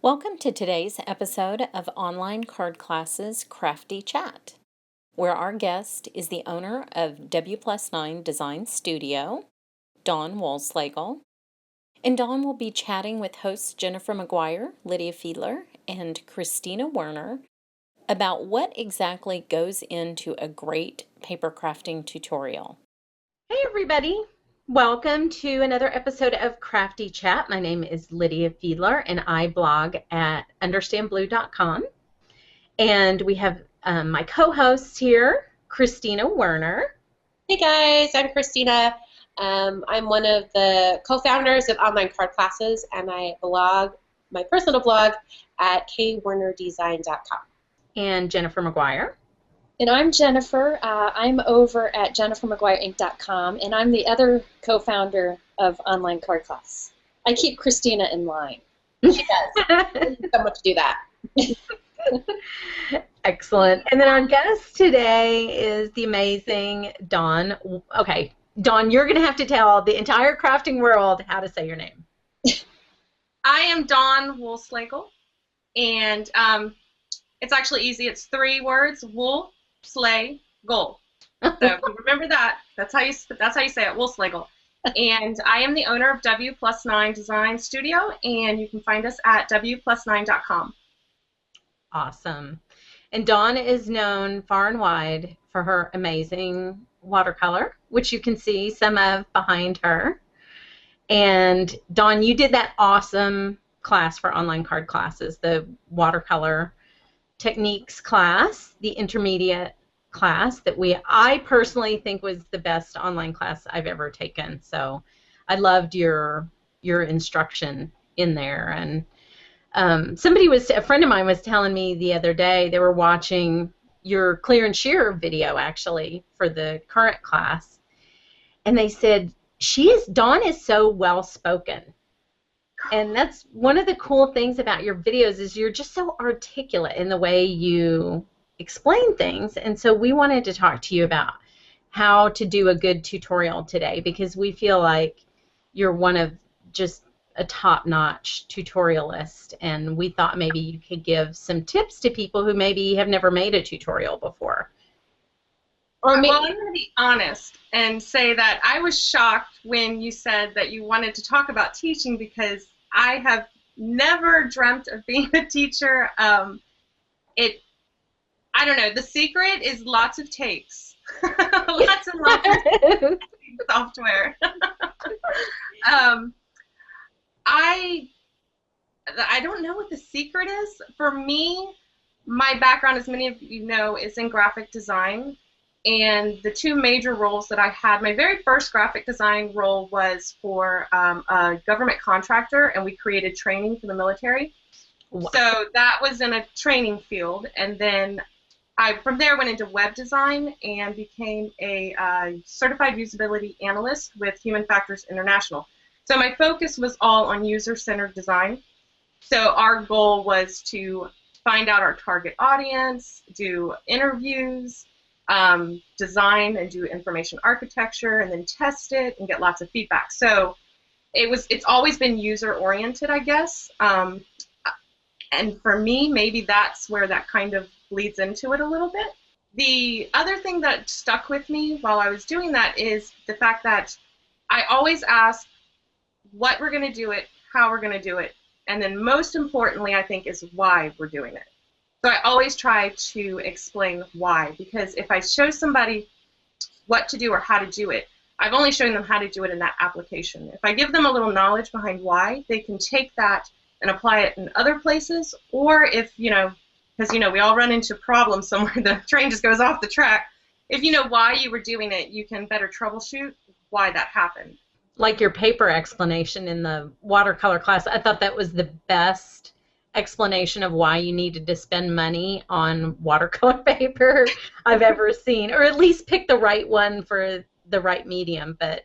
Welcome to today's episode of Online Card Classes Crafty Chat, where our guest is the owner of W+9 Design Studio, Dawn Woleslagle, and Dawn will be chatting with hosts Jennifer McGuire, Lydia Fiedler, and Christina Werner about what exactly goes into a great paper crafting tutorial. Hey everybody! Welcome to another episode of Crafty Chat. My name is Lydia Fiedler, and I blog at understandblue.com. And we have my co-hosts here, Christina Werner. Hey guys, I'm Christina. I'm one of the co-founders of Online Card Classes, and I blog, my personal blog, at kwernerdesign.com. And Jennifer McGuire. And I'm Jennifer. I'm over at jennifermcguireinc.com, and I'm the other co-founder of Online Card Class. I keep Christina in line. She does. Someone to do that. Excellent. And then our guest today is the amazing Dawn. Okay, Dawn, you're going to have to tell the entire crafting world how to say your name. I am Dawn Woleslagle, and it's actually easy. It's 3 words: wool, slay, goal. So if you remember that. That's how you say it, Woleslagle. And I am the owner of W+9 Design Studio, and you can find us at w+9.com. Awesome. And Dawn is known far and wide for her amazing watercolor, which you can see some of behind her. And Dawn, you did that awesome class for Online Card Classes, the watercolor techniques class, the intermediate class that I personally think was the best online class I've ever taken. So I loved your instruction in there. And a friend of mine was telling me the other day they were watching your clear and shear video actually for the current class, and they said Dawn is so well spoken. And that's one of the cool things about your videos is you're just so articulate in the way you explain things. And so we wanted to talk to you about how to do a good tutorial today, because we feel like you're one of just a top-notch tutorialist, and we thought maybe you could give some tips to people who maybe have never made a tutorial before. Well, I'm going to be honest and say that I was shocked when you said that you wanted to talk about teaching, because I have never dreamt of being a teacher. I don't know. The secret is lots of takes, lots and lots of software. I don't know what the secret is. For me, my background, as many of you know, is in graphic design. And the 2 major roles that I had, my very first graphic design role was for a government contractor, and we created training for the military. Wow. So that was in a training field. And then I, from there, went into web design and became a certified usability analyst with Human Factors International. So my focus was all on user-centered design. So our goal was to find out our target audience, do interviews, design and do information architecture, and then test it and get lots of feedback. So it's always been user-oriented, I guess. And for me, maybe that's where that kind of bleeds into it a little bit. The other thing that stuck with me while I was doing that is the fact that I always ask what we're going to do it, how we're going to do it, and then most importantly, I think, is why we're doing it. So I always try to explain why, because if I show somebody what to do or how to do it, I've only shown them how to do it in that application. If I give them a little knowledge behind why, they can take that and apply it in other places, or if, because, we all run into problems somewhere, the train just goes off the track. If you know why you were doing it, you can better troubleshoot why that happened. Like your paper explanation in the watercolor class, I thought that was the best explanation of why you needed to spend money on watercolor paper I've ever seen, or at least pick the right one for the right medium. But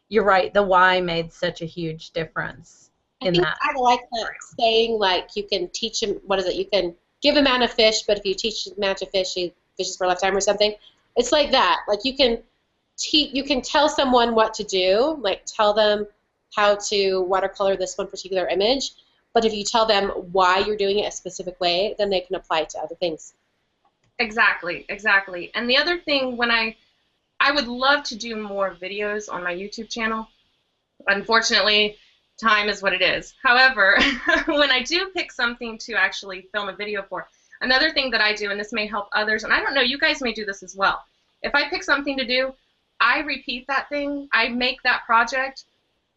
you're right, the why made such a huge difference in that. I like that saying, like, you can teach him, you can give a man a fish, but if you teach a man to fish, he fishes for a lifetime or something. It's like that. Like, you can tell someone what to do, like tell them how to watercolor this one particular image, but if you tell them why you're doing it a specific way, then they can apply it to other things. Exactly, exactly. And the other thing, when I would love to do more videos on my YouTube channel. Unfortunately, time is what it is. However, when I do pick something to actually film a video for, another thing that I do, and this may help others, and I don't know, you guys may do this as well. If I pick something to do, I repeat that thing. I make that project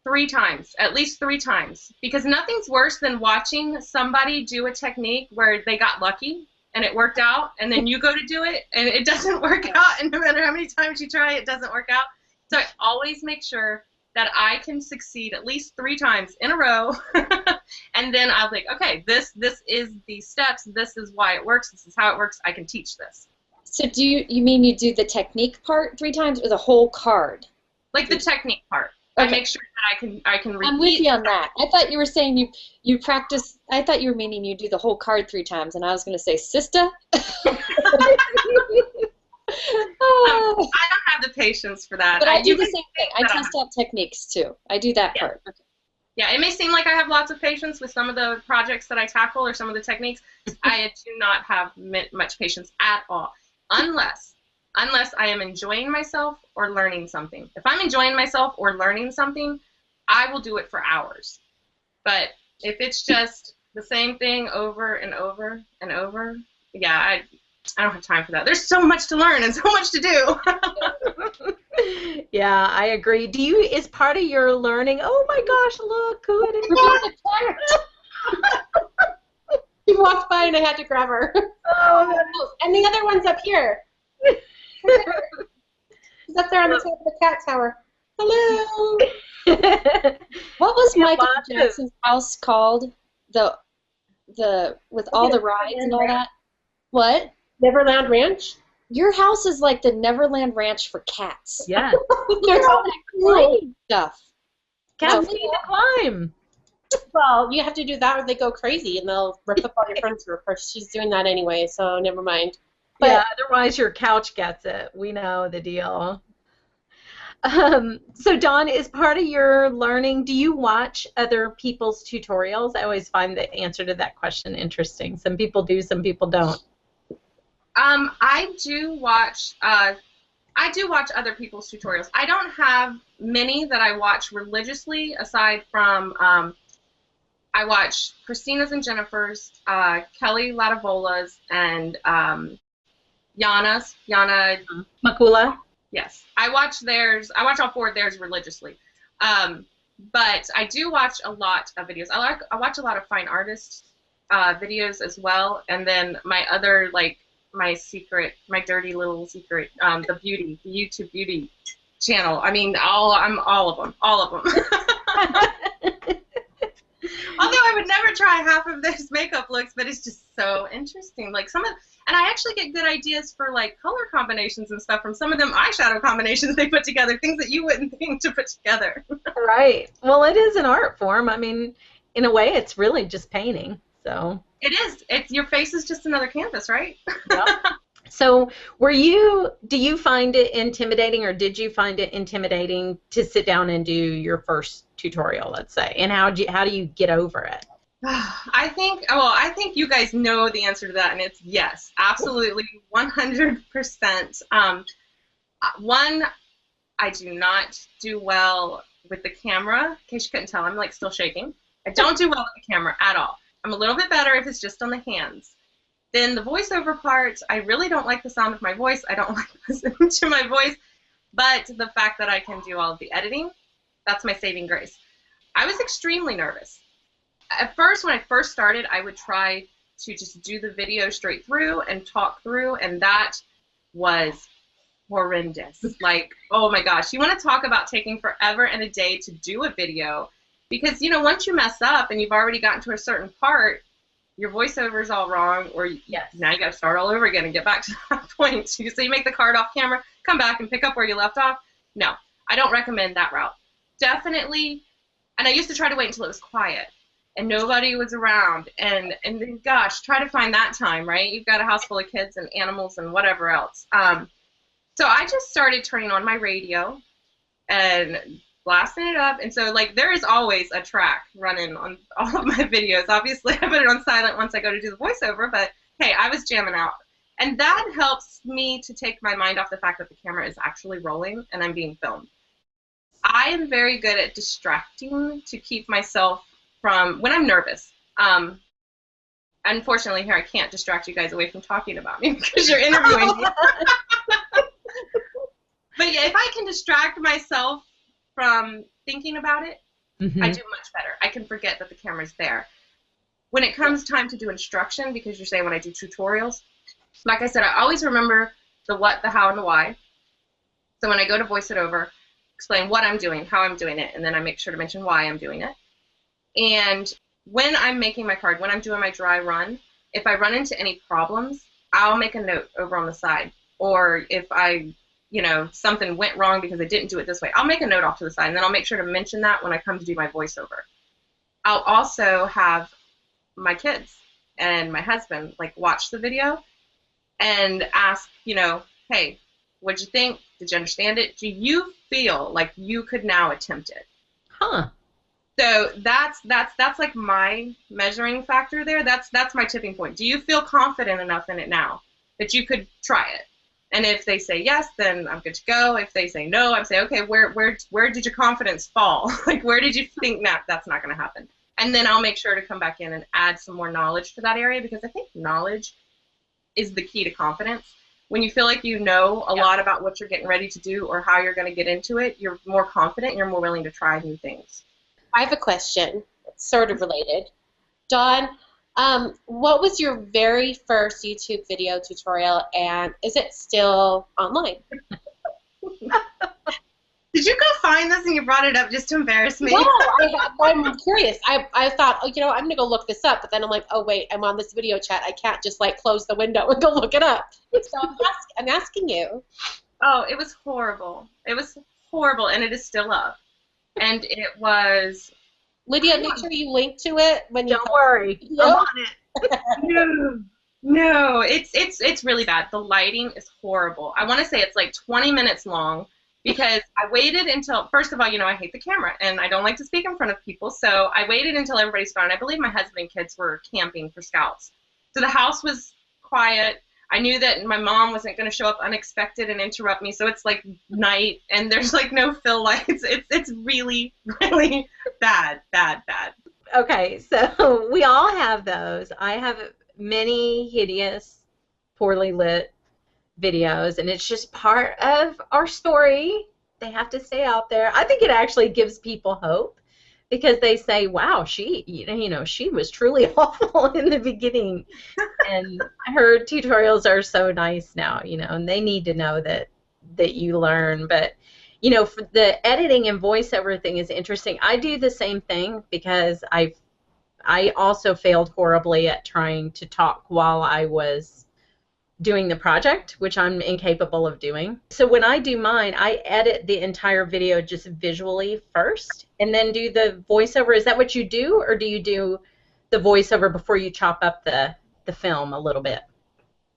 3 times, at least 3 times, because nothing's worse than watching somebody do a technique where they got lucky and it worked out, and then you go to do it and it doesn't work out, and no matter how many times you try, it doesn't work out. So I always make sure that I can succeed at least 3 times in a row, and then I'll think, okay, this is the steps, this is why it works, this is how it works, I can teach this. So do you mean you do the technique part 3 times or the whole card? Like the technique part. Okay. I make sure that I can repeat. I'm with you on that. I thought you were saying you practice. I thought you were meaning you do the whole card 3 times, and I was going to say, sister. I don't have the patience for that. But I do the same thing. I test out techniques too. I do that part. Okay. Yeah, it may seem like I have lots of patience with some of the projects that I tackle or some of the techniques. I do not have much patience at all, unless I am enjoying myself or learning something. If I'm enjoying myself or learning something, I will do it for hours. But if it's just the same thing over and over and over, yeah, I don't have time for that. There's so much to learn and so much to do. Yeah, I agree. Is part of your learning, oh my gosh, look who it is. She walked by and I had to grab her. Oh, and the other one's up here. She's up there on the top of the cat tower. Hello. What was Michael Jackson's house called? The with all the rides and all that? What? Neverland Ranch? Your house is like the Neverland Ranch for cats. yeah. There's all that climbing stuff. Cats need to climb. Well, you have to do that or they go crazy and they'll rip up all your furniture. Of course, she's doing that anyway, so never mind. But, yeah, otherwise your couch gets it. We know the deal. So Dawn, is part of your learning, do you watch other people's tutorials? I always find the answer to that question interesting. Some people do, some people don't. I do watch other people's tutorials. I don't have many that I watch religiously, aside from I watch Christina's and Jennifer's, Kelly Latavola's, and Yana Makula? Yes, I watch theirs. I watch all 4 of theirs religiously, but I do watch a lot of videos. I watch a lot of fine artists videos as well, and then my other my dirty little secret, the YouTube beauty channel. I mean, I'm all of them. Although I would never try half of those makeup looks, but it's just so interesting. And I actually get good ideas for color combinations and stuff from some of them eyeshadow combinations they put together, things that you wouldn't think to put together. Right. Well, it is an art form. I mean, in a way, it's really just painting. So it is. Your face is just another canvas, right? Yep. So do you find it intimidating, or did you find it intimidating to sit down and do your first tutorial, let's say? And how do you get over it? I think you guys know the answer to that, and it's yes, absolutely, 100%. One, I do not do well with the camera. In case you couldn't tell, I'm still shaking. I don't do well with the camera at all. I'm a little bit better if it's just on the hands. Then the voiceover part, I really don't like the sound of my voice. I don't like listening to my voice. But the fact that I can do all of the editing, that's my saving grace. I was extremely nervous. At first, when I first started, I would try to just do the video straight through and talk through, and that was horrendous. Oh my gosh, you want to talk about taking forever and a day to do a video, because once you mess up and you've already gotten to a certain part, your voiceover is all wrong, or now you got to start all over again and get back to that point. So you make the card off camera, come back and pick up where you left off. No, I don't recommend that route. Definitely, and I used to try to wait until it was quiet and nobody was around, and then, gosh, try to find that time, right? You've got a house full of kids and animals and whatever else. So I just started turning on my radio and blasting it up. And so, like, there is always a track running on all of my videos. Obviously, I put it on silent once I go to do the voiceover, but hey, I was jamming out. And that helps me to take my mind off the fact that the camera is actually rolling and I'm being filmed. I am very good at distracting to keep myself from, when I'm nervous. Unfortunately, here I can't distract you guys away from talking about me because you're interviewing me. But yeah, if I can distract myself from thinking about it, I do much better. I can forget that the camera's there. When it comes time to do instruction, because you're saying when I do tutorials, like I said, I always remember the what, the how, and the why. So when I go to voice it over, explain what I'm doing, how I'm doing it, and then I make sure to mention why I'm doing it. And when I'm making my card, when I'm doing my dry run, if I run into any problems, I'll make a note over on the side. Or if I, something went wrong because I didn't do it this way, I'll make a note off to the side, and then I'll make sure to mention that when I come to do my voiceover. I'll also have my kids and my husband watch the video and ask, hey, what'd you think? Did you understand it? Do you feel like you could now attempt it? Huh. So that's like my measuring factor there. That's my tipping point. Do you feel confident enough in it now that you could try it? And if they say yes, then I'm good to go. If they say no, I'm saying, okay, where did your confidence fall? Where did you think that's not going to happen? And then I'll make sure to come back in and add some more knowledge to that area, because I think knowledge is the key to confidence. When you feel like you know a lot about what you're getting ready to do or how you're going to get into it, you're more confident, you're more willing to try new things. I have a question. It's sort of related. Dawn, what was your very first YouTube video tutorial, and is it still online? Did you go find this and you brought it up just to embarrass me? No, I'm curious. I thought, I'm going to go look this up, but then I'm like, oh, wait, I'm on this video chat. I can't just, close the window and go look it up. So I'm asking you. Oh, it was horrible. It was horrible, and it is still up. And it was... Lydia, make sure you link to it when you... Don't worry. I'm on it. No, it's really bad. The lighting is horrible. I want to say it's 20 minutes long, because I waited until, first of all, I hate the camera, and I don't like to speak in front of people, so I waited until everybody's gone. I believe my husband and kids were camping for Scouts. So the house was quiet. I knew that my mom wasn't going to show up unexpected and interrupt me, so it's night, and there's no fill lights. It's really, really bad. Okay, so we all have those. I have many hideous, poorly lit videos, and it's just part of our story. They have to stay out there. I think it actually gives people hope, because they say, wow, she was truly awful in the beginning, and her tutorials are so nice now, and they need to know that you learn. But for the editing and voiceover thing is interesting. I do the same thing, because I also failed horribly at trying to talk while I was doing the project, which I'm incapable of doing. So when I do mine, I edit the entire video just visually first and then do the voiceover. Is that what you do, or do you do the voiceover before you chop up the film a little bit?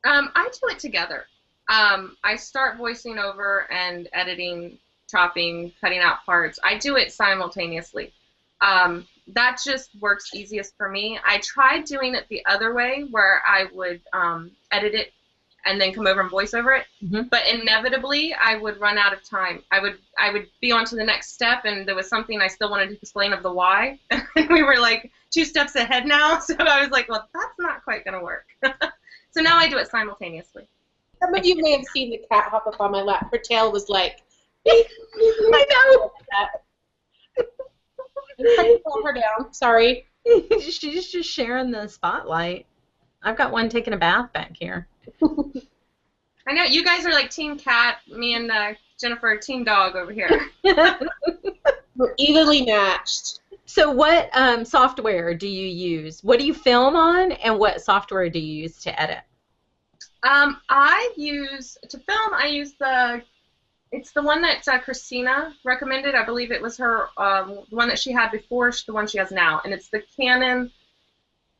I do it together. I start voicing over and editing, chopping, cutting out parts. I do it simultaneously. That just works easiest for me. I tried doing it the other way, where I would edit it and then come over and voice over it. But inevitably, I would run out of time. I would be on to the next step, and there was something I still wanted to explain of the why. And we were 2 steps ahead now, so I was like, well, that's not quite going to work. So now I do it simultaneously. Some of you may have seen the cat hop up on my lap. Her tail was like... I know. I'm trying to calm her down. Sorry. She's just sharing the spotlight. I've got one taking a bath back here. I know, you guys are team cat, me and Jennifer are team dog over here. We're evenly matched. So what software do you use? What do you film on, and what software do you use to edit? I use it's the one that Christina recommended. I believe it was her, the one that she had before the one she has now, and it's the Canon.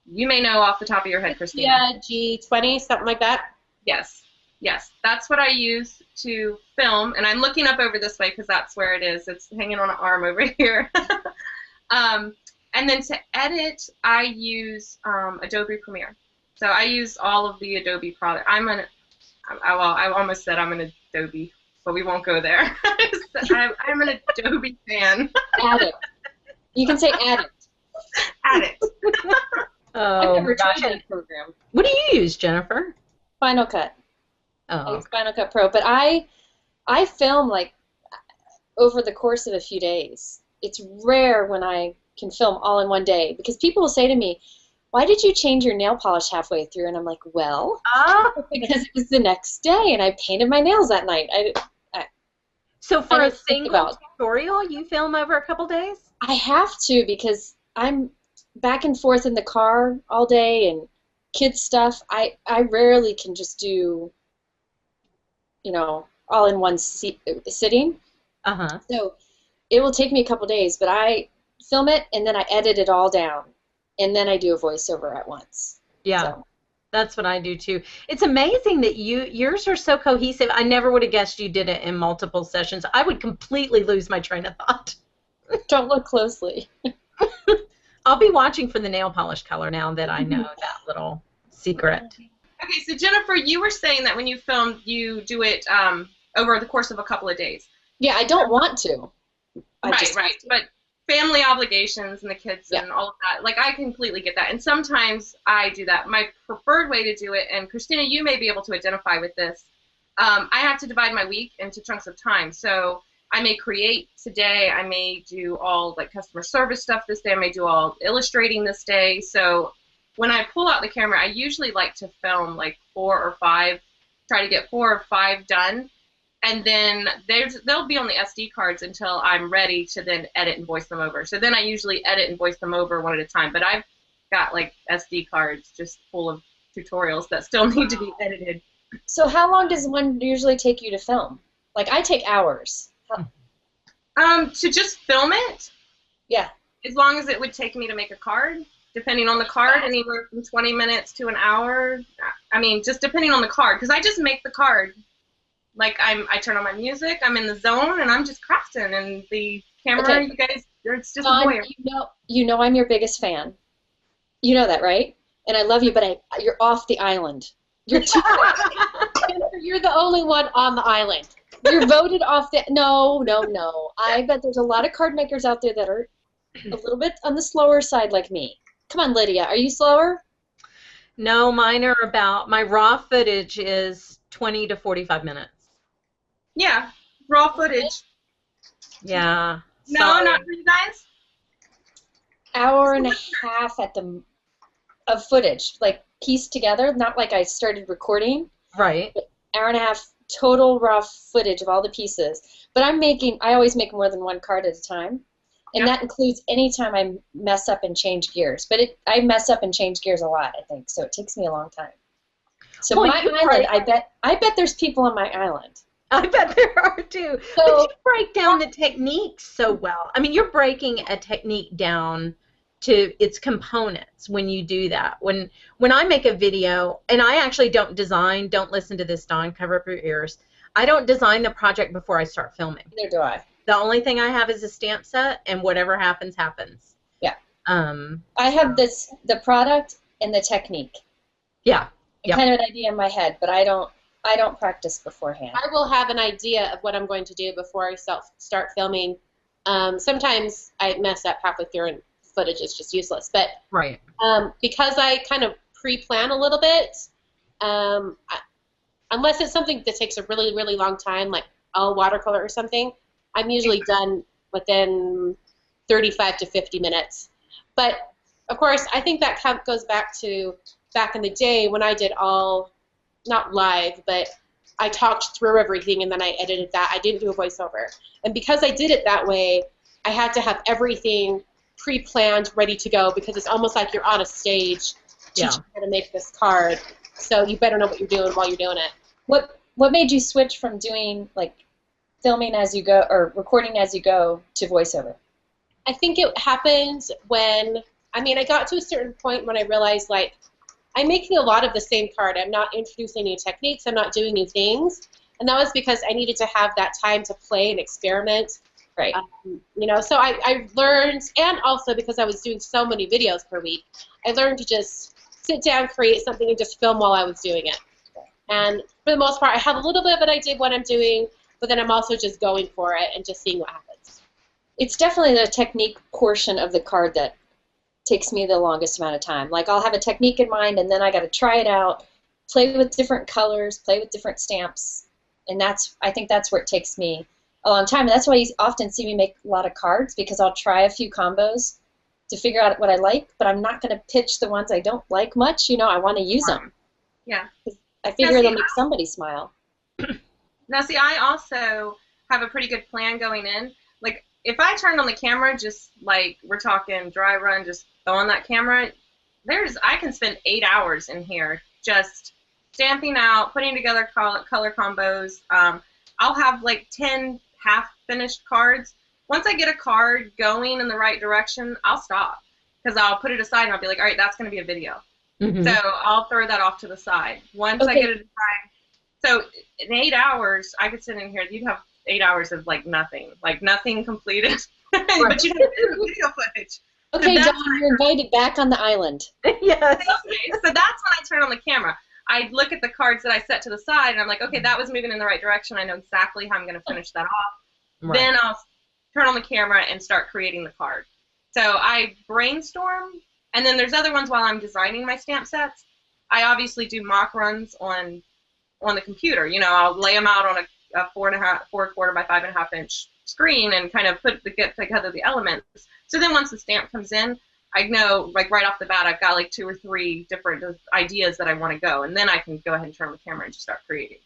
You may know off the top of your head, Christina. Yeah, G20, something like that. Yes. Yes, that's what I use to film, and I'm looking up over this way because that's where it is. It's hanging on an arm over here. um, and then to edit, I use Adobe Premiere. So I use all of the Adobe product. I almost said I'm an Adobe, but we won't go there. I'm an Adobe fan. Addict. You can say addict. Addict. I've Oh, never gosh. tried that program. What do you use, Jennifer? Final Cut. I Oh, use Final Cut Pro, but I film like over the course of a few days. It's rare when I can film all in one day because people will say to me, "Why did you change your nail polish halfway through?" And I'm like, "Well, because it was the next day and I painted my nails that night." so for I a didn't think single about- tutorial, you film over a couple days? I have to because I'm back and forth in the car all day and kids stuff. I rarely can just do, all in one sitting. Uh-huh. So it will take me a couple days, but I film it and then I edit it all down, and then I do a voiceover at once. Yeah. So, That's what I do too. It's amazing that yours are so cohesive. I never would have guessed you did it in multiple sessions. I would completely lose my train of thought. don't look closely. I'll be watching for the nail polish color now that I know that little secret. Okay, so Jennifer, you were saying that when you film, you do it over the course of a couple of days. Yeah, I don't want to. Right. But family obligations and the kids and all of that, like I completely get that. And sometimes I do that. My preferred way to do it, and Christina, you may be able to identify with this, I have to divide my week into chunks of time. So I may create today, I may do all like customer service stuff this day, I may do all illustrating this day. So when I pull out the camera, I usually like to film like 4 or 5, try to get 4 or 5 done. And then they'll be on the SD cards until I'm ready to then edit and voice them over. So then I usually edit and voice them over one at a time. But I've got like SD cards just full of tutorials that still need to be edited. So how long does one usually take you to film? Like I take hours. To just film it, Yeah. as long as it would take me to make a card, depending on the card, anywhere from 20 minutes to an hour. I mean, just depending on the card, because I just make the card. Like I turn on my music, I'm in the zone, and I'm just crafting. And the camera, Okay. you guys, it's just Dawn, a voyeur. you know I'm your biggest fan. You know that, right? And I love you, but you're off the island. You're too You're the only one on the island. You're voted off the... No. I bet there's a lot of card makers out there that are a little bit on the slower side like me. Come on, Lydia. Are you slower? No, mine are about, my raw footage is 20 to 45 minutes. Yeah, raw footage. Yeah. No, sorry. not for you guys. Hour and a half of footage, like pieced together. Not like I started recording. Right. Hour and a half total raw footage of all the pieces. But I always make more than one card at a time. And that includes any time I mess up and change gears. But I mess up and change gears a lot, I think. So it takes me a long time. So Well, my island, I bet there's people on my island. I bet there are too. So- But you break down the techniques so well. I mean, you're breaking a technique down to its components when you do that. When I make a video, and I actually don't listen to this, Dawn, cover up your ears. I don't design the project before I start filming. Neither do I. The only thing I have is a stamp set, and whatever happens, happens. Yeah. I have the product and the technique. Yeah. Kind of an idea in my head, but I don't practice beforehand. I will have an idea of what I'm going to do before I start filming. Sometimes I mess up halfway through and footage is just useless. But Right. because I kind of pre-plan a little bit, unless it's something that takes a really, really long time, like all watercolor or something, I'm usually done within 35 to 50 minutes. But, of course, I think that goes back to back in the day when I did all, not live, but I talked through everything and then I edited that. I didn't do a voiceover. And because I did it that way, I had to have everything pre-planned, ready to go, because it's almost like you're on a stage teaching how to make this card. So you better know what you're doing while you're doing it. What made you switch from doing like filming as you go or recording as you go to voiceover? I think it happened when, I got to a certain point when I realized, like, I'm making a lot of the same card. I'm not introducing new techniques. I'm not doing new things. And that was because I needed to have that time to play and experiment. Right. So I learned, and also because I was doing so many videos per week, I learned to just sit down, create something, and just film while I was doing it. And for the most part, I have a little bit of an idea of what I'm doing, but then I'm also just going for it and just seeing what happens. It's definitely the technique portion of the card that takes me the longest amount of time. Like, I'll have a technique in mind, and then I got to try it out, play with different colors, play with different stamps, and I think that's where it takes me a long time. And that's why you often see me make a lot of cards, because I'll try a few combos to figure out what I like, but I'm not going to pitch the ones I don't like much. I want to use them. Yeah. I figure they'll make somebody smile. Now, see, I also have a pretty good plan going in. Like, if I turned on the camera, just like we're talking dry run, just throw on that camera, I can spend 8 hours in here just stamping out, putting together color combos. I'll have like 10 half-finished cards. Once I get a card going in the right direction, I'll stop, because I'll put it aside and I'll be like, all right, that's going to be a video. Mm-hmm. So I'll throw that off to the side. Once I get it aside. So in 8 hours, I could sit in here. You'd have 8 hours of like nothing completed. But you'd have video footage. Okay, So Dawn, you're invited back on the island. Yes. okay, so that's when I turn on the camera. I look at the cards that I set to the side, and I'm like, okay, that was moving in the right direction. I know exactly how I'm going to finish that off. Right. Then I'll turn on the camera and start creating the card. So I brainstorm, and then there's other ones while I'm designing my stamp sets. I obviously do mock runs on the computer. I'll lay them out on a 4.25 by 5.5 inch screen and kind of get together the elements. So then once the stamp comes in, I know, like, right off the bat, I've got like 2 or 3 different ideas that I want to go, and then I can go ahead and turn on the camera and just start creating.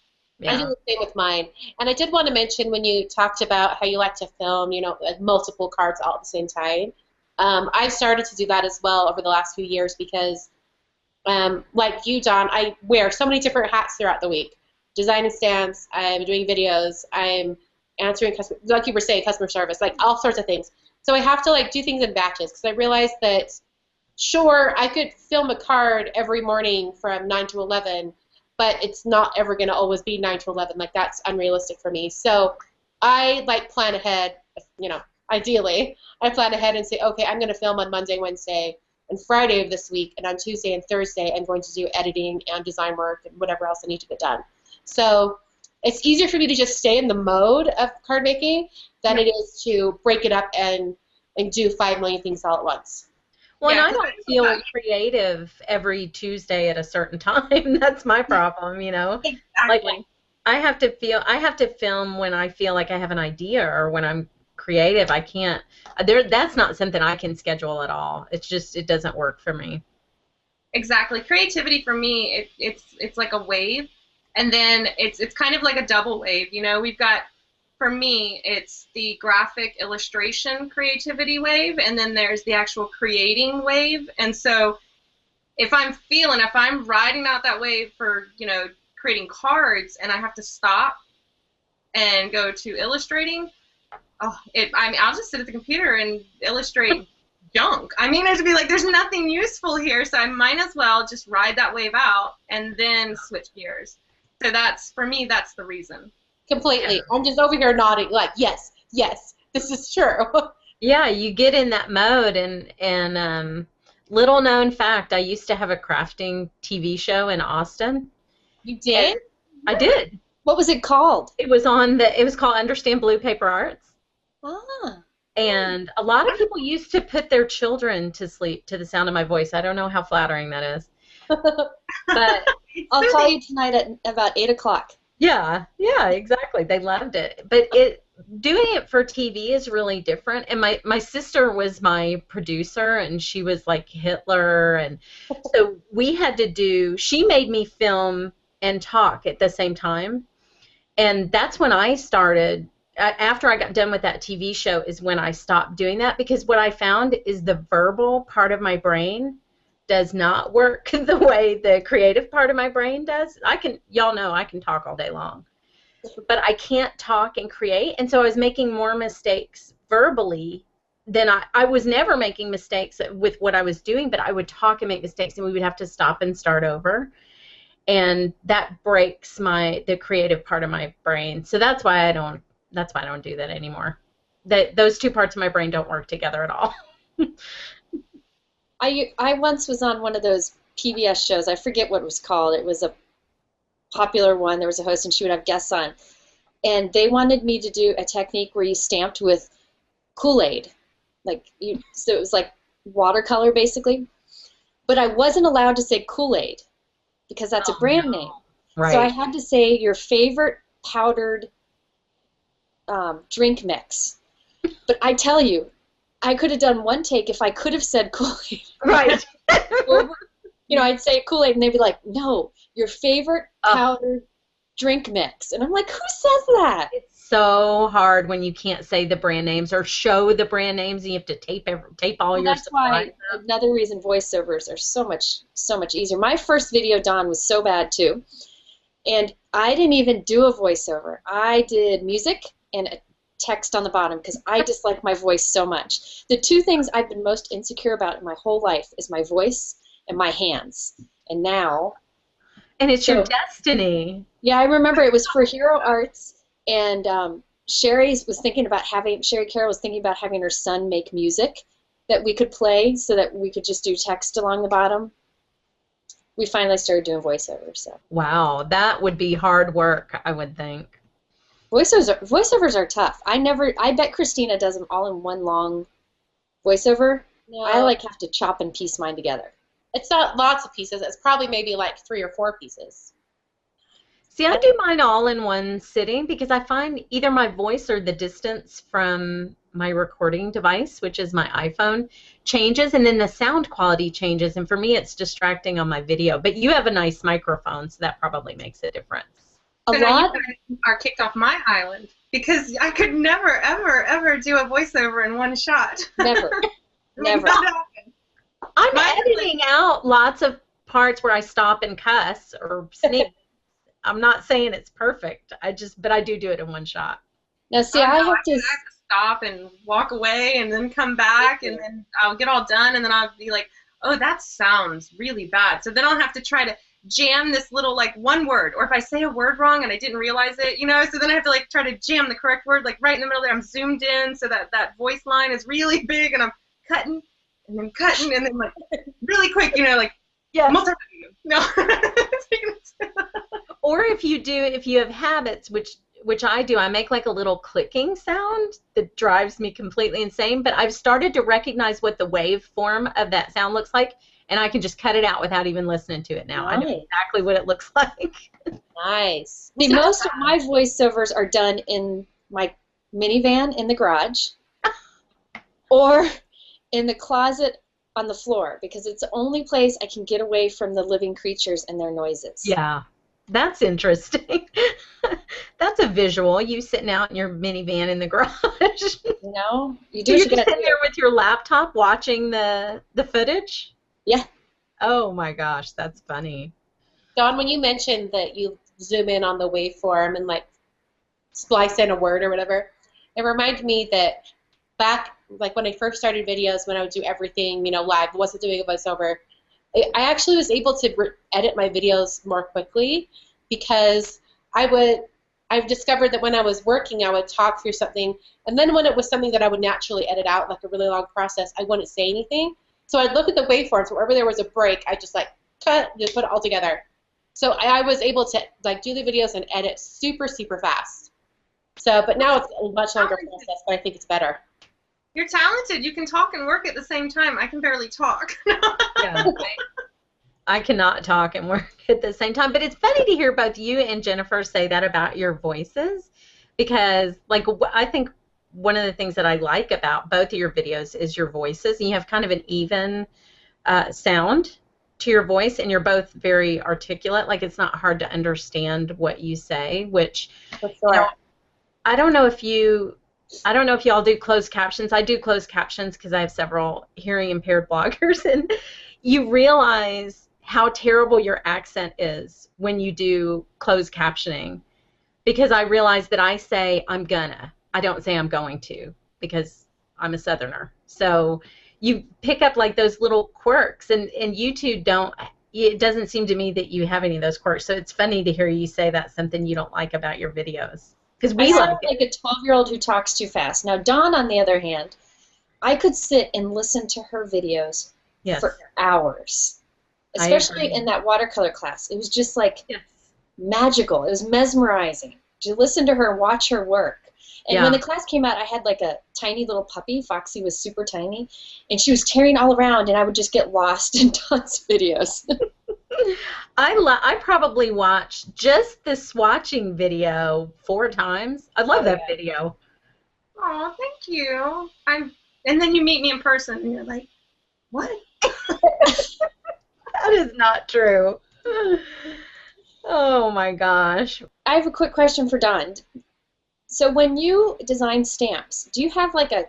I do the same with mine. And I did want to mention, when you talked about how you like to film, multiple cards all at the same time, I've started to do that as well over the last few years, because like you, Dawn, I wear so many different hats throughout the week. Designing stamps, I'm doing videos, I'm answering like you were saying, customer service, like all sorts of things. So I have to like do things in batches, because I realized that, sure, I could film a card every morning from 9 to 11, but it's not ever going to always be 9 to 11. Like, that's unrealistic for me. So I like plan ahead, ideally. I plan ahead and say, okay, I'm going to film on Monday, Wednesday, and Friday of this week, and on Tuesday and Thursday I'm going to do editing and design work and whatever else I need to get done. So it's easier for me to just stay in the mode of card making than it is to break it up and do 5 million things all at once. Well, Yeah, and I don't feel creative every Tuesday at a certain time. That's my problem, Exactly. Like, I have to film when I feel like I have an idea, or when I'm creative. I can't. That's not something I can schedule at all. It's just, it doesn't work for me. Exactly. Creativity for me, it's like a wave, and then it's kind of like a double wave. We've got, for me, it's the graphic illustration creativity wave, and then there's the actual creating wave. And so if I'm riding out that wave for, creating cards, and I have to stop and go to illustrating, I'll just sit at the computer and illustrate junk. It'd be like, there's nothing useful here, so I might as well just ride that wave out and then switch gears. So for me, that's the reason. Completely. I'm just over here nodding, like, yes, this is true. Yeah, you get in that mode, and little known fact, I used to have a crafting TV show in Austin. You did? I did. What was it called? It was called Understand Blue Paper Arts. Ah. And a lot of people used to put their children to sleep to the sound of my voice. I don't know how flattering that is. But I'll call you tonight at about 8 o'clock. yeah, exactly. They loved it. But doing it for TV is really different. And my sister was my producer, and she was like Hitler. And so she made me film and talk at the same time. And that's when I started. After I got done with that TV show is when I stopped doing that, because what I found is the verbal part of my brain does not work the way the creative part of my brain does. Y'all know I can talk all day long, but I can't talk and create. And so I was making more mistakes verbally then I was never making mistakes with what I was doing, but I would talk and make mistakes, and we would have to stop and start over. And that breaks the creative part of my brain. So that's why I don't do that anymore. Those two parts of my brain don't work together at all. I once was on one of those PBS shows. I forget what it was called. It was a popular one. There was a host, and she would have guests on. And they wanted me to do a technique where you stamped with Kool-Aid. So it was like watercolor, basically. But I wasn't allowed to say Kool-Aid because that's a brand name. Right. So I had to say your favorite powdered drink mix. But I tell you, I could have done one take if I could have said Kool-Aid. Right. I'd say Kool-Aid, and they'd be like, no, your favorite powdered drink mix. And I'm like, who says that? It's so hard when you can't say the brand names or show the brand names, and you have to tape all your That's supplies. why another reason voiceovers are so much easier. My first video, Dawn, was so bad too. And I didn't even do a voiceover. I did music and a text on the bottom because I dislike my voice so much. The two things I've been most insecure about in my whole life is my voice and my hands. And now... And it's your destiny. Yeah, I remember it was for Hero Arts, and Sherry Carroll was thinking about having her son make music that we could play so that we could just do text along the bottom. We finally started doing voiceovers. So. Wow, that would be hard work, I would think. Voiceovers are tough. I bet Christina does them all in one long voiceover. No. I have to chop and piece mine together. It's not lots of pieces. It's probably maybe like 3 or 4 pieces. See, I do mine all in one sitting because I find either my voice or the distance from my recording device, which is my iPhone, changes, and then the sound quality changes, and for me it's distracting on my video. But you have a nice microphone, so that probably makes a difference. You guys are kicked off my island because I could never, ever, ever do a voiceover in one shot. Never. Never. I'm editing out lots of parts where I stop and cuss or sneak. I'm not saying it's perfect. But I do it in one shot. Now, see, I have to stop and walk away and then come back, and then I'll get all done, and then I'll be like, oh, that sounds really bad. So then I'll have to try to jam this little, one word. Or if I say a word wrong and I didn't realize it, so then I have to, try to jam the correct word, right in the middle there. I'm zoomed in so that voice line is really big, and I'm cutting. And then cutting, and then really quick, No. Or if you have habits, which I do, I make a little clicking sound that drives me completely insane. But I've started to recognize what the waveform of that sound looks like, and I can just cut it out without even listening to it now. Nice. I know exactly what it looks like. Nice. See, most of my voiceovers are done in my minivan in the garage, or in the closet on the floor, because it's the only place I can get away from the living creatures and their noises. Yeah, that's interesting. That's a visual. You sitting out in your minivan in the garage. You do. You're just sitting there with your laptop watching the footage? Yeah. Oh my gosh, that's funny. Dawn, when you mentioned that you zoom in on the waveform and splice in a word or whatever, it reminded me that back when I first started videos, when I would do everything, live, wasn't doing a voiceover, I actually was able to edit my videos more quickly because I've discovered that when I was working, I would talk through something, and then when it was something that I would naturally edit out, like a really long process, I wouldn't say anything. So I'd look at the waveforms, wherever there was a break, I'd just cut, just put it all together. So I was able to do the videos and edit super, super fast. So, but now it's a much longer process, but I think it's better. You're talented. You can talk and work at the same time. I can barely talk. Yeah, I cannot talk and work at the same time. But it's funny to hear both you and Jennifer say that about your voices, because I think one of the things that I like about both of your videos is your voices, and you have kind of an even sound to your voice, and you're both very articulate. It's not hard to understand what you say, which for sure. I don't know if y'all do closed captions. I do closed captions because I have several hearing impaired bloggers, and you realize how terrible your accent is when you do closed captioning, because I realize that I say I'm gonna. I don't say I'm going to, because I'm a Southerner. So you pick up like those little quirks, and you two don't. It doesn't seem to me that you have any of those quirks. So it's funny to hear you say that's something you don't like about your videos, because I we like sound like a 12-year-old who talks too fast. Now, Dawn, on the other hand, I could sit and listen to her videos Yes, for hours, I especially agree. in that watercolor class. It was just like Yes. magical. It was mesmerizing to listen to her and watch her work. And when Yeah. the class came out, I had like a tiny little puppy. Foxy was super tiny, and she was tearing all around, and I would just get lost in Dawn's videos. I probably watched just the swatching video 4 times. I love Oh, that yeah. video. Oh, thank you. And then you meet me in person, and you're like, what? That is not true. Oh my gosh. I have a quick question for Dawn. So when you design stamps, do you have like a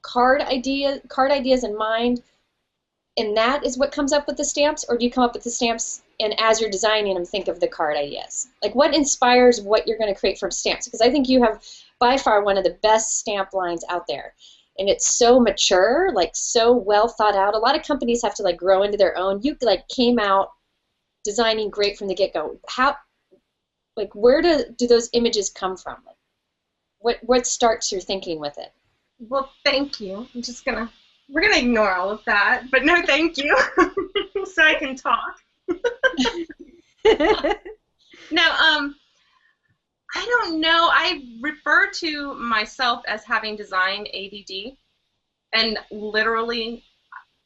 card ideas in mind, and that is what comes up with the stamps, or do you come up with the stamps and as you're designing them think of the card ideas? Like what inspires what you're going to create from stamps? Because I think you have by far one of the best stamp lines out there. And it's so mature, like so well thought out. A lot of companies have to like grow into their own. You like came out designing great from the get-go. How, like, where do those images come from? Like, what starts your thinking with it? Well, thank you. We're gonna ignore all of that, but no, thank you, so I can talk. No, I don't know. I refer to myself as having design ADD, and literally,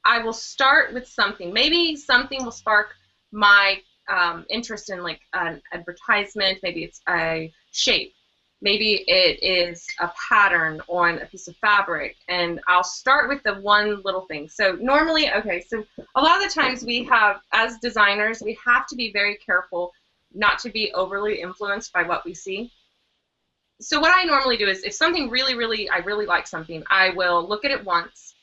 I will start with something. Maybe something will spark my interest in like an advertisement. Maybe it's a shape. Maybe it is a pattern on a piece of fabric, and I'll start with the one little thing. So normally, okay, so a lot of the times we have, as designers, we have to be very careful not to be overly influenced by what we see. So what I normally do is if something I really like something, I will look at it once,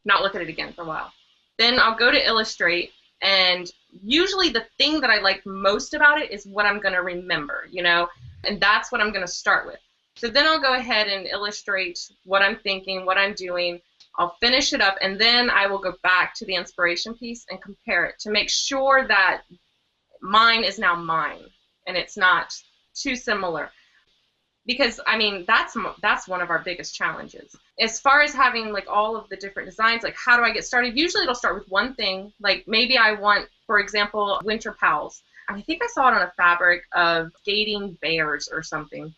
not look at it again for a while. Then I'll go to illustrate, and usually the thing that I like most about it is what I'm going to remember, you know, and that's what I'm going to start with. So then I'll go ahead and illustrate what I'm thinking, what I'm doing. I'll finish it up, and then I will go back to the inspiration piece and compare it to make sure that mine is now mine and it's not too similar. Because I mean that's one of our biggest challenges. As far as having like all of the different designs, like how do I get started? Usually it'll start with one thing. Like maybe I want, for example, winter pals. I think I saw it on a fabric of skating bears or something.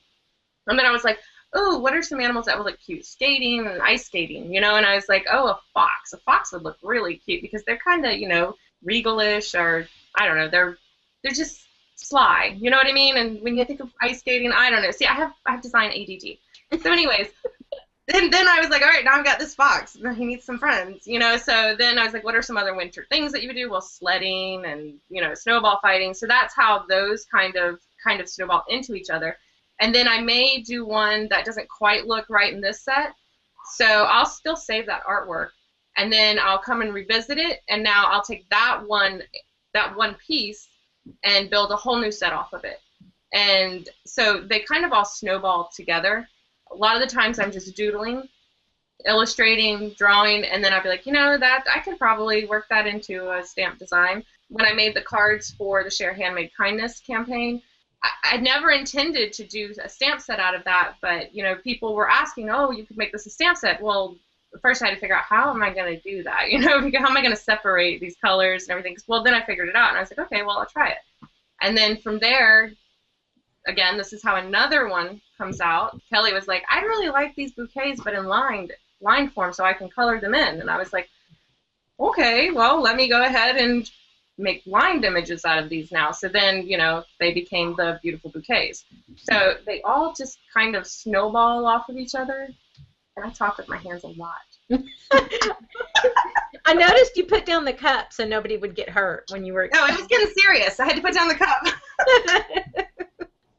And then I was like, oh, what are some animals that would look cute? Skating and ice skating, you know? And I was like, oh, a fox. A fox would look really cute because they're kind of, you know, regalish, or I don't know, they're just sly, you know what I mean? And when you think of ice skating, I don't know. See, I have design ADD. So anyways, then I was like, all right, now I've got this fox. He needs some friends, you know? So then I was like, what are some other winter things that you would do? Well, sledding and, you know, snowball fighting. So that's how those kind of snowball into each other. And then I may do one that doesn't quite look right in this set. So I'll still save that artwork, and then I'll come and revisit it. And now I'll take that one piece and build a whole new set off of it. And so they kind of all snowball together. A lot of the times I'm just doodling, illustrating, drawing, and then I'll be like, you know, that I could probably work that into a stamp design. When I made the cards for the Share Handmade Kindness campaign, I never intended to do a stamp set out of that, but, you know, people were asking, oh, you could make this a stamp set. Well, first I had to figure out, how am I going to do that? You know, how am I going to separate these colors and everything? Well, then I figured it out, and I was like, okay, well, I'll try it. And then from there, again, this is how another one comes out. Kelly was like, I really like these bouquets, but in line form, so I can color them in. And I was like, okay, well, let me go ahead and make lined images out of these now. So then, you know, they became the beautiful bouquets. So they all just kind of snowball off of each other. And I talk with my hands a lot. I noticed you put down the cup so nobody would get hurt when you were. No, I was getting serious. I had to put down the cup.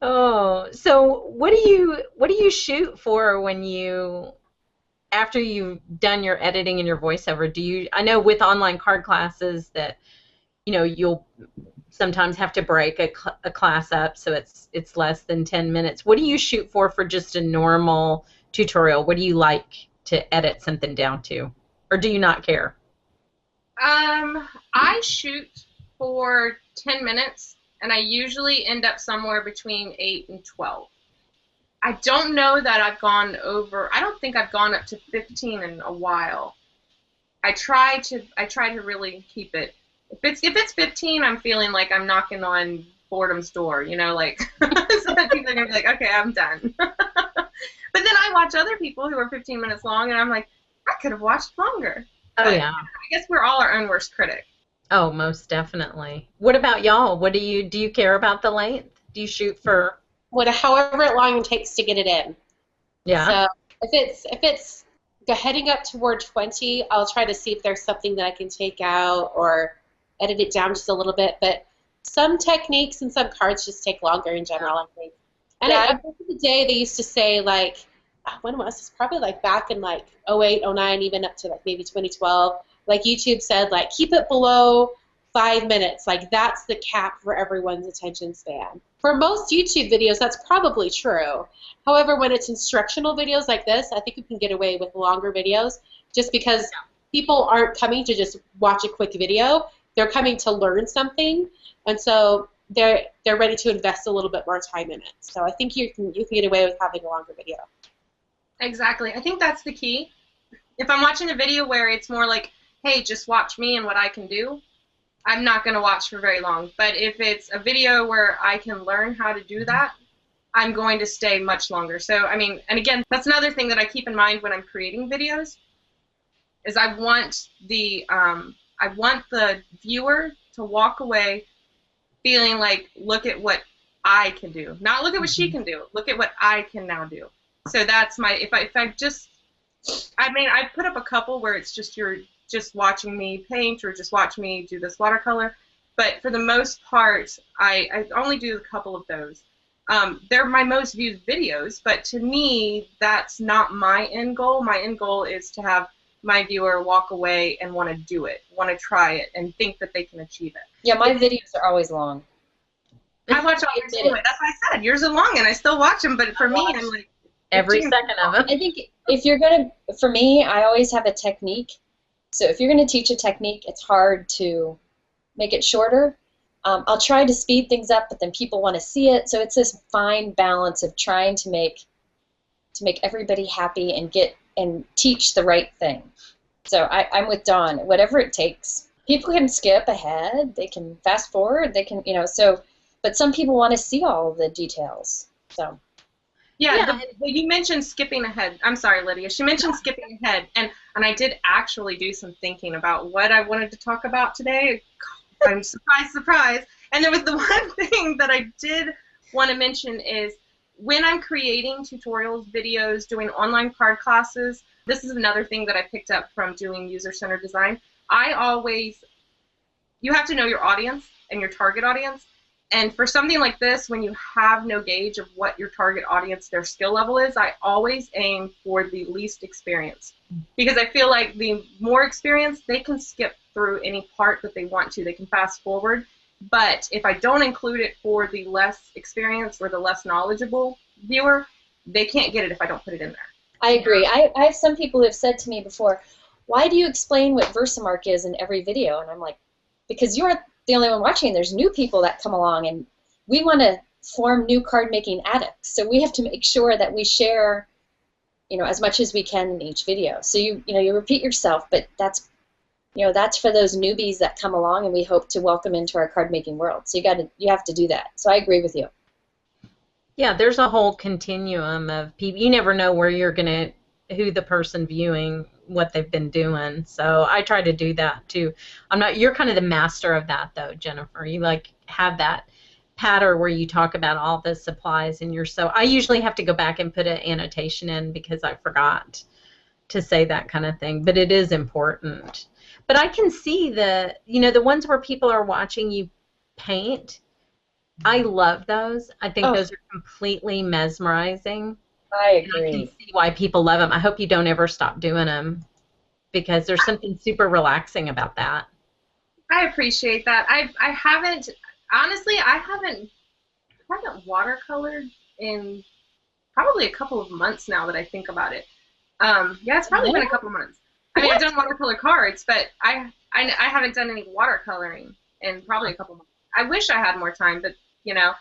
Oh, so what do you shoot for when you, after you've done your editing and your voiceover? I know with online card classes that, you know, you'll sometimes have to break a class up so it's less than 10 minutes. What do you shoot for just a normal tutorial? What do you like to edit something down to? Or do you not care? I shoot for 10 minutes, and I usually end up somewhere between 8 and 12. I don't know that I've gone over, I don't think I've gone up to 15 in a while. I try to really keep it. If it's 15, I'm feeling like I'm knocking on boredom's door, you know, like so people are gonna be like, okay, I'm done. But then I watch other people who are 15 minutes long, and I'm like, I could have watched longer. Oh, But yeah. I guess we're all our own worst critic. Oh, most definitely. What about y'all? What do you care about the length? Do you shoot for, However long it takes to get it in. yeah? So if it's heading up toward 20, I'll try to see if there's something that I can take out or edit it down just a little bit. But some techniques and some cards just take longer in general, I think. And Yeah. back in the day, they used to say, like, when was this? Probably like back in like 08, 09, even up to like maybe 2012. Like YouTube said, like, keep it below 5 minutes. Like, that's the cap for everyone's attention span. For most YouTube videos, that's probably true. However, when it's instructional videos like this, I think you can get away with longer videos just because people aren't coming to just watch a quick video. They're coming to learn something, and so they're ready to invest a little bit more time in it. So I think you can get away with having a longer video. Exactly. I think that's the key. If I'm watching a video where it's more like, hey, just watch me and what I can do, I'm not going to watch for very long. But if it's a video where I can learn how to do that, I'm going to stay much longer. So, I mean, and again, that's another thing that I keep in mind when I'm creating videos, is I want the viewer to walk away feeling like, look at what I can do. Not look at what she can do. Look at what I can now do. So that's my, if I just, I mean, I put up a couple where it's just you're just watching me paint or just watch me do this watercolor. But for the most part, I only do a couple of those. They're my most viewed videos, but to me, that's not my end goal. My end goal is to have my viewer walk away and want to do it, want to try it, and think that they can achieve it. Yeah, my videos are always long. I watch all yours anyway. That's why I said yours are long, and I still watch them. But for me, I'm like Every second of them. I think if you're going to, for me, I always have a technique. So if you're going to teach a technique, it's hard to make it shorter. I'll try to speed things up, but then people want to see it. So it's this fine balance of trying to make everybody happy and teach the right thing. So I'm with Dawn. Whatever it takes. People can skip ahead. They can fast forward. They can, so, but some people want to see all of the details. So. Yeah, you mentioned skipping ahead. I'm sorry, Lydia. She mentioned skipping ahead, and I did actually do some thinking about what I wanted to talk about today. I'm surprised. And there was the one thing that I did want to mention is when I'm creating tutorials, videos, doing online card classes, this is another thing that I picked up from doing user-centered design. You have to know your audience and your target audience. And for something like this, when you have no gauge of what your target audience, their skill level is, I always aim for the least experience. Because I feel like the more experienced, they can skip through any part that they want to. They can fast forward. But if I don't include it for the less experienced or the less knowledgeable viewer, they can't get it if I don't put it in there. I agree. I have some people who have said to me before, why do you explain what Versamark is in every video? And I'm like, because you're the only one watching. There's new people that come along, and we want to form new card making addicts. So we have to make sure that we share, as much as we can in each video. So you repeat yourself, but that's for those newbies that come along, and we hope to welcome into our card making world. So you have to do that. So I agree with you. Yeah, there's a whole continuum of people. You never know where who the person viewing what they've been doing. So I try to do that too. You're kind of the master of that though, Jennifer. You have that pattern where you talk about all the supplies, and I usually have to go back and put an annotation in because I forgot to say that kind of thing. But it is important. But I can see the ones where people are watching you paint. I love those. I think those are completely mesmerizing. I agree. And I can see why people love them. I hope you don't ever stop doing them because there's something super relaxing about that. I appreciate that. I haven't watercolored in probably a couple of months now that I think about it. Yeah, it's probably been a couple of months. I mean, I've done watercolor cards, but I haven't done any watercoloring in probably a couple months. I wish I had more time, but you know,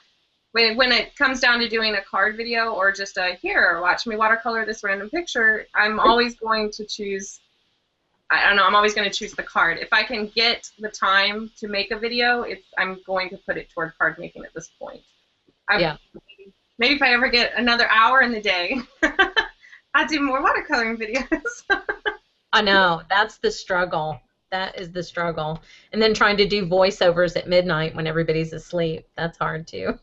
when it comes down to doing a card video or just a here, watch me watercolor this random picture, I'm always going to choose. I don't know. I'm always going to choose the card. If I can get the time to make a video, I'm going to put it toward card making at this point. Maybe if I ever get another hour in the day, I'll do more watercoloring videos. I know. That's the struggle. That is the struggle. And then trying to do voiceovers at midnight when everybody's asleep. That's hard, too.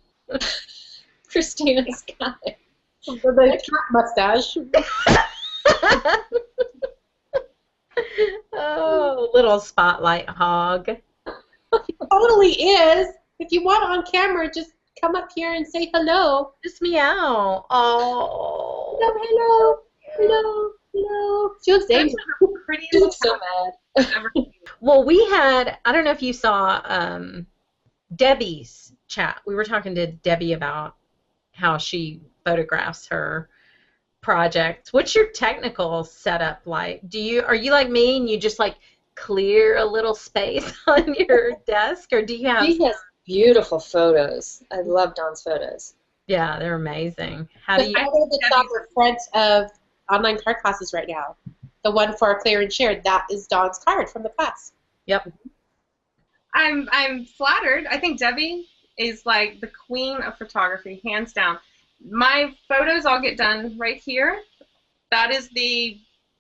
Christina's got it. The cat mustache. Oh, little spotlight hog. Totally is. If you want on camera, just come up here and say hello. Just meow. Oh. Hello, hello, hello. She looks angry. She looks so mad. Well, we had, I don't know if you saw Debbie's chat. We were talking to Debbie about how she photographs her projects. What's your technical setup like? Are you like me and you just like clear a little space on your desk, or do you have? She has beautiful photos. I love Dawn's photos. Yeah, they're amazing. How do you? I know the top front of online card classes right now. The one for Clear and Shared, that is Dawn's card from the class. Yep. I'm flattered. I think Debbie is like the queen of photography, hands down. My photos all get done right here. That is the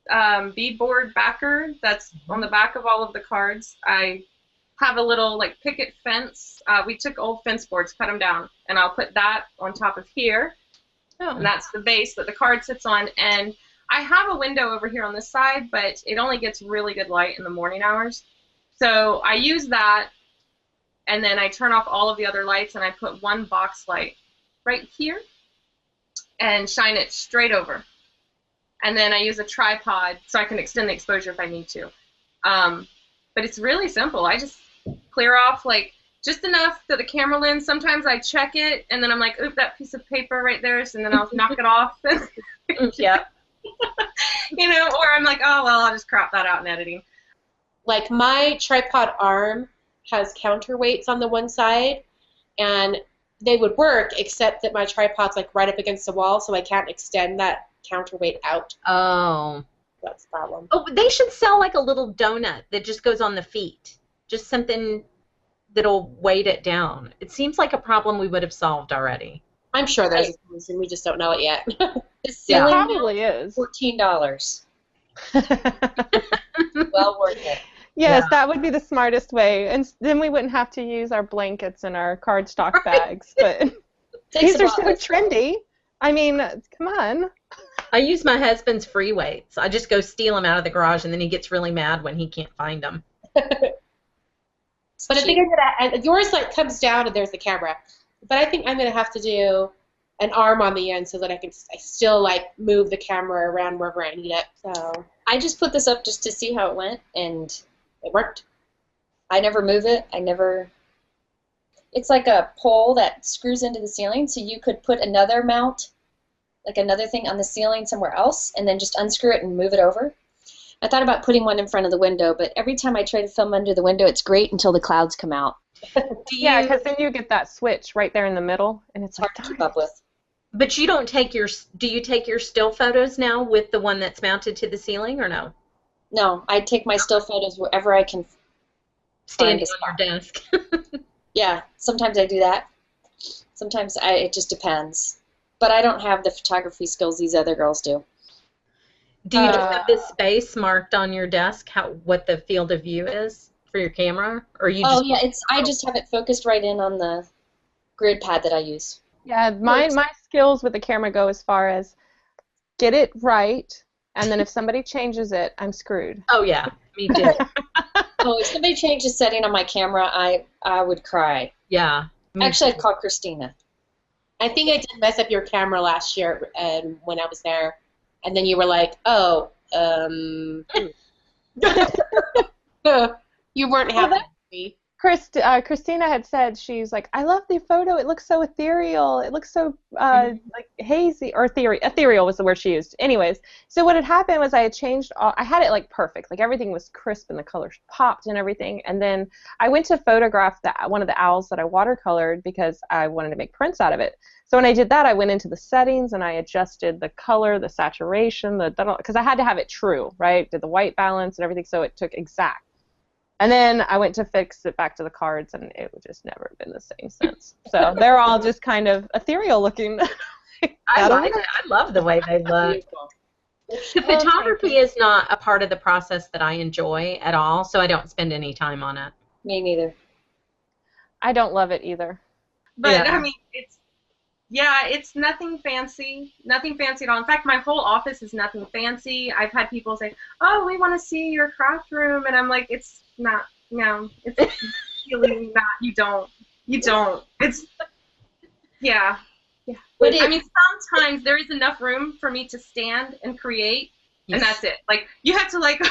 beadboard backer that's on the back of all of the cards. I have a little like picket fence. We took old fence boards, cut them down, and I'll put that on top of here. Oh. And that's the base that the card sits on. And I have a window over here on this side, but it only gets really good light in the morning hours. So I use that, and then I turn off all of the other lights, and I put one box light right here and shine it straight over. And then I use a tripod so I can extend the exposure if I need to. But it's really simple. I just clear off like just enough that the camera lens, sometimes I check it, and then I'm like, oop, that piece of paper right there, so then I'll knock it off. Yeah. You know, or I'm like, oh, well, I'll just crop that out in editing. Like my tripod arm has counterweights on the one side, and they would work, except that my tripod's like right up against the wall, so I can't extend that counterweight out. Oh. That's the problem. Oh, they should sell like a little donut that just goes on the feet. Just something that'll weight it down. It seems like a problem we would have solved already. I'm sure there's a solution. We just don't know it yet. The ceiling probably is. $14. Well worth it. Yes, Yeah. that would be the smartest way, and then we wouldn't have to use our blankets and our cardstock bags. But these are so trendy. I mean, come on. I use my husband's free weights. I just go steal them out of the garage, and then he gets really mad when he can't find them. But I think yours like comes down and there's the camera. But I think I'm gonna have to do an arm on the end so that I still like move the camera around wherever I need it. So I just put this up just to see how it went, and it worked. I never move it. It's like a pole that screws into the ceiling, so you could put another mount, like another thing on the ceiling somewhere else, and then just unscrew it and move it over. I thought about putting one in front of the window, but every time I try to film under the window, it's great until the clouds come out. Yeah, because then you get that switch right there in the middle, and it's Hard like, to keep up with. But you don't take do you take your still photos now with the one that's mounted to the ceiling, or no? No, I take my still photos wherever I can. Standing on your desk. Yeah, sometimes I do that. Sometimes it just depends. But I don't have the photography skills these other girls do. Do you just have this space marked on your desk, what the field of view is for your camera, or you? Oh yeah, I just have it focused right in on the grid pad that I use. yeah, my skills with the camera go as far as get it right, and then if somebody changes it, I'm screwed. Oh yeah, me too. Oh, if somebody changed the setting on my camera, I would cry. Yeah. Actually, I'd call Christina. I think I did mess up your camera last year when I was there, and then you were like, oh, you weren't happy with me. Christina had said, she's like, I love the photo. It looks so ethereal. It looks so like hazy, or ethereal was the word she used. Anyways, so what had happened was I had changed I had it like perfect. Like everything was crisp and the colors popped and everything. And then I went to photograph one of the owls that I watercolored because I wanted to make prints out of it. So when I did that, I went into the settings and I adjusted the color, the saturation, because I had to have it true, right? Did the white balance and everything, so it took exact. And then I went to fix it back to the cards, and it would just never been the same since. So they're all just kind of ethereal looking. I like it. I love the way they look. The photography is not a part of the process that I enjoy at all, so I don't spend any time on it. Me neither. I don't love it either. But, Yeah. I mean, it's nothing fancy. Nothing fancy at all. In fact, my whole office is nothing fancy. I've had people say, oh, we want to see your craft room. And I'm like, it's not, no. It's really not. You don't. It's, yeah. Yeah. But I mean, sometimes there is enough room for me to stand and create, and that's it. Like, you have to, like,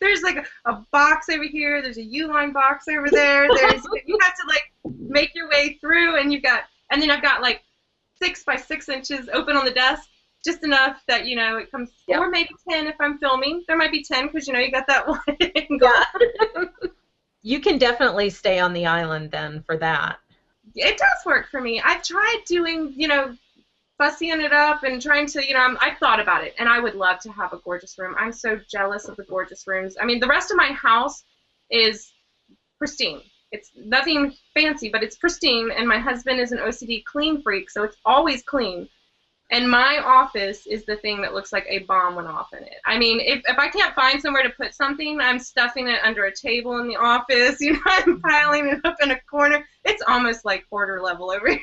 there's, like, a box over here. There's a U-line box over there. You have to, like, make your way through, and and then I've got, like, 6 by 6 inches open on the desk, just enough that, it comes, or maybe 10 if I'm filming. There might be 10 because, you got that one angle. Yeah. You can definitely stay on the island then for that. It does work for me. I've tried doing, fussying it up and trying to, I've thought about it, and I would love to have a gorgeous room. I'm so jealous of the gorgeous rooms. I mean, the rest of my house is pristine. It's nothing fancy, but it's pristine, and my husband is an OCD clean freak, so it's always clean. And my office is the thing that looks like a bomb went off in it. I mean, if I can't find somewhere to put something, I'm stuffing it under a table in the office. I'm piling it up in a corner. It's almost like quarter level over here.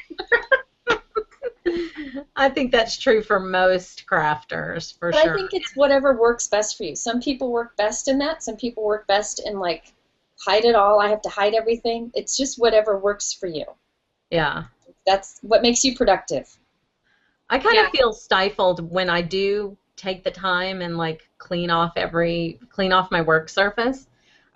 I think that's true for most crafters, for But sure. I think it's whatever works best for you. Some people work best in that. Some people work best in, like, hide it all. I have to hide everything. It's just whatever works for you. Yeah. That's what makes you productive. I kind of feel stifled when I do take the time and, like, clean off my work surface.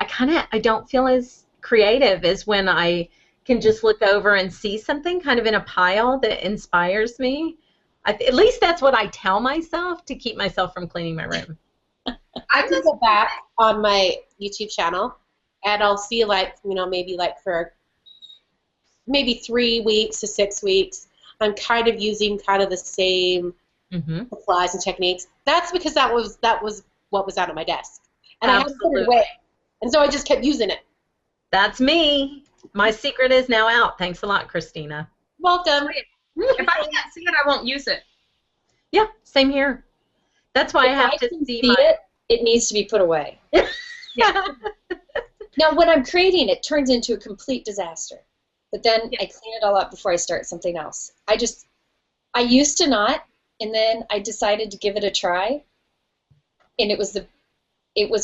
I don't feel as creative as when I can just look over and see something kind of in a pile that inspires me. At least that's what I tell myself to keep myself from cleaning my room. I just go back on my YouTube channel, and I'll see, like, maybe like for maybe 3 weeks to 6 weeks, I'm kind of using kind of the same supplies and techniques. That's because that was what was out on my desk, and I had to put it away, and so I just kept using it. That's me. My secret is now out. Thanks a lot, Christina. Welcome. If I can't see it, I won't use it. Yeah, same here. That's why I have to see it. It needs to be put away. Now, when I'm creating, it turns into a complete disaster. But then I clean it all up before I start something else. I used to not, and then I decided to give it a try, and it was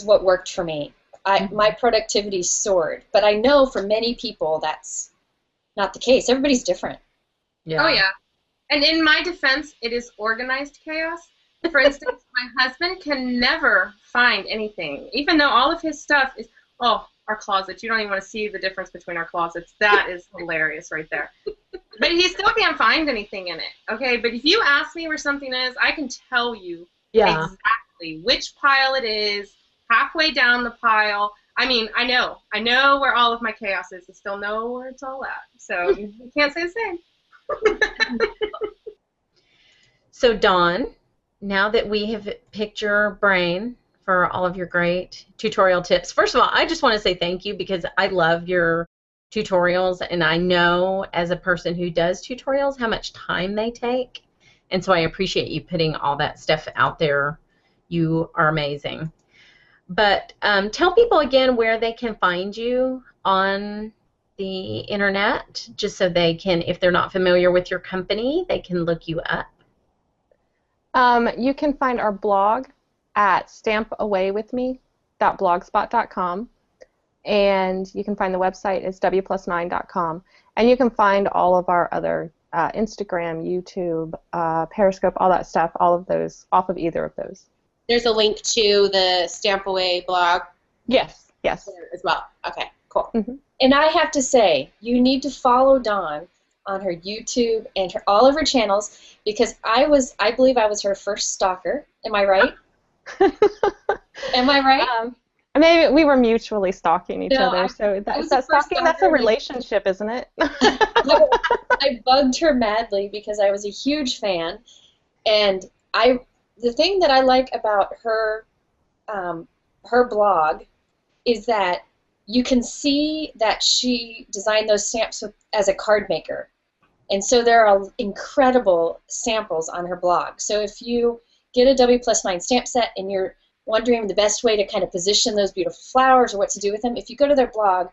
what worked for me. My productivity soared, but I know for many people that's not the case. Everybody's different. Yeah. Oh, yeah. And in my defense, it is organized chaos. For instance, my husband can never find anything, even though all of his stuff is, our closets. You don't even want to see the difference between our closets. That is hilarious right there. But he still can't find anything in it, okay? But if you ask me where something is, I can tell you exactly which pile it is, halfway down the pile. I mean, I know where all of my chaos is. I still know where it's all at. So you can't say the same. So, Dawn, now that we have picked your brain for all of your great tutorial tips, first of all, I just want to say thank you because I love your tutorials, and I know as a person who does tutorials how much time they take, and so I appreciate you putting all that stuff out there. You are amazing. But tell people again where they can find you on the internet, just so they can, if they're not familiar with your company, they can look you up. You can find our blog at stampawaywithme.blogspot.com, and you can find the website is w+9.com, and you can find all of our other Instagram, YouTube, Periscope, all that stuff, all of those off of either of those. There's a link to the Stamp Away blog. Yes. As well. Okay, Cool. Mhm. And I have to say, you need to follow Dawn on her YouTube and all of her channels because I believe I was her first stalker. Am I right? Am I right? Maybe we were mutually stalking each No, other, so I was that's the that first stalking. That's a stalker. relationship, isn't it? I bugged her madly because I was a huge fan, and the thing that I like about her blog is that you can see that she designed those stamps as a card maker. And so there are incredible samples on her blog. So if you get a W+9 stamp set and you're wondering the best way to kind of position those beautiful flowers or what to do with them, if you go to their blog,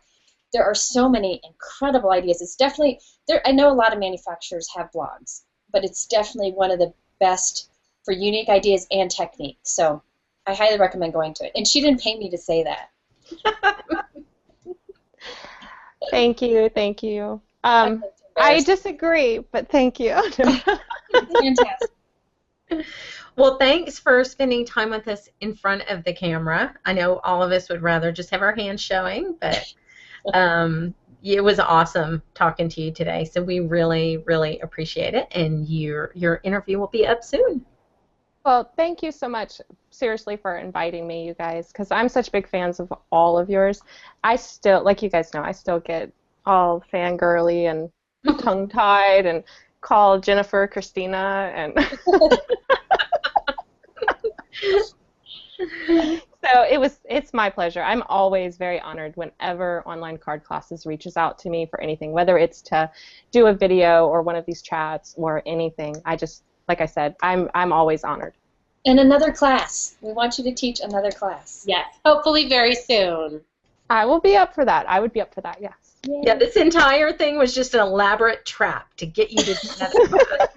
there are so many incredible ideas. It's definitely, I know a lot of manufacturers have blogs, but it's definitely one of the best for unique ideas and technique. So I highly recommend going to it. And she didn't pay me to say that. Thank you, thank you. I disagree, but thank you. Fantastic. Well, thanks for spending time with us in front of the camera. I know all of us would rather just have our hands showing, but it was awesome talking to you today. So we really, really appreciate it, and your interview will be up soon. Well, thank you so much, seriously, for inviting me, you guys, because I'm such big fans of all of yours. I still, like you guys know, I still get all fangirly and tongue-tied and call Jennifer Christina and so it's my pleasure. I'm always very honored whenever Online Card Classes reaches out to me for anything, whether it's to do a video or one of these chats or anything. I just, like I said, I'm always honored. And another class. We want you to teach another class. Yes, hopefully very soon. I will be up for that. I would be up for that, yes. Yay. Yeah, this entire thing was just an elaborate trap to get you to do that.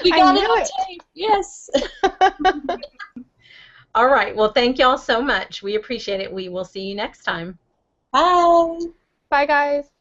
We got I it knew on it. tape. Yes. All right. Well, thank y'all so much. We appreciate it. We will see you next time. Bye. Bye, guys.